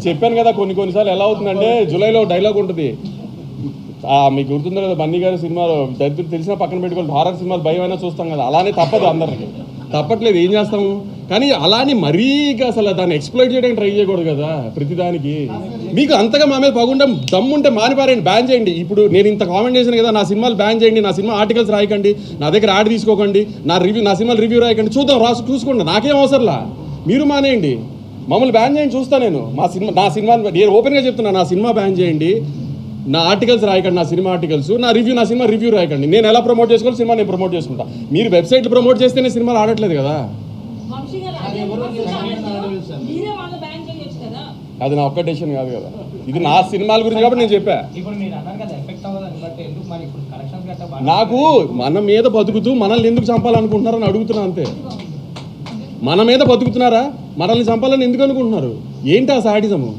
చెప్పాను కదా కొన్నిసార్లు ఎలా అవుతుందంటే జూలైలో డైలాగ్ ఉంటుంది, మీకు గుర్తుందో కదా బన్నీ గారి సినిమాలో దరిద్రులు తెలిసినా పక్కన పెట్టుకొని హారర్ సినిమాలు భయం అయినా చూస్తాం కదా, అలానే తప్పదు అందరికి, తప్పట్లేదు, ఏం చేస్తాము. కానీ అలానే మరీ అసలు దాన్ని ఎక్స్ప్లోయిట్ చేయడానికి ట్రై చేయకూడదు కదా ప్రతిదానికి. మీకు అంతగా మా మీద పగుండం దమ్ముంటే మానిపారండి, బ్యాన్ చేయండి. ఇప్పుడు నేను ఇంత కామెంట్ చేశాను కదా, నా సినిమాలు బ్యాన్ చేయండి, నా సినిమా ఆర్టికల్స్ రాయకండి, నా దగ్గర యాడ్ తీసుకోకండి, నా సినిమాలు రివ్యూ రాయకండి, చూద్దాం చూసుకోండి, నాకేం అవసరంలా, మీరు మానేయండి, మమ్మల్ని బ్యాన్ చేయండి, చూస్తాను నేను. నా సినిమా నేను ఓపెన్గా చెప్తున్నా, నా సినిమా బ్యాన్ చేయండి, నా ఆర్టికల్స్ రాయకండి, నా సినిమా ఆర్టికల్స్, నా సినిమా రివ్యూ రాయకండి. నేను ఎలా ప్రమోట్ చేసుకోవాలి, సినిమా నేను ప్రమోట్ చేసుకుంటా. మీరు వెబ్సైట్లు ప్రమోట్ చేస్తేనే సినిమాలు ఆడట్లేదు కదా. అది నా ఒక్క డెసిషన్ కాదు కదా, ఇది నా సినిమాల గురించి కాబట్టి నేను చెప్పా. నాకు మన మీద బతుకుతూ మనల్ని ఎందుకు చంపాలనుకుంటున్నారని అడుగుతున్నా అంతే. మన మీద బతుకుతున్నారా, మనల్ని చంపాలని ఎందుకు అనుకుంటున్నారు, ఏంటి ఆ సాడిజము?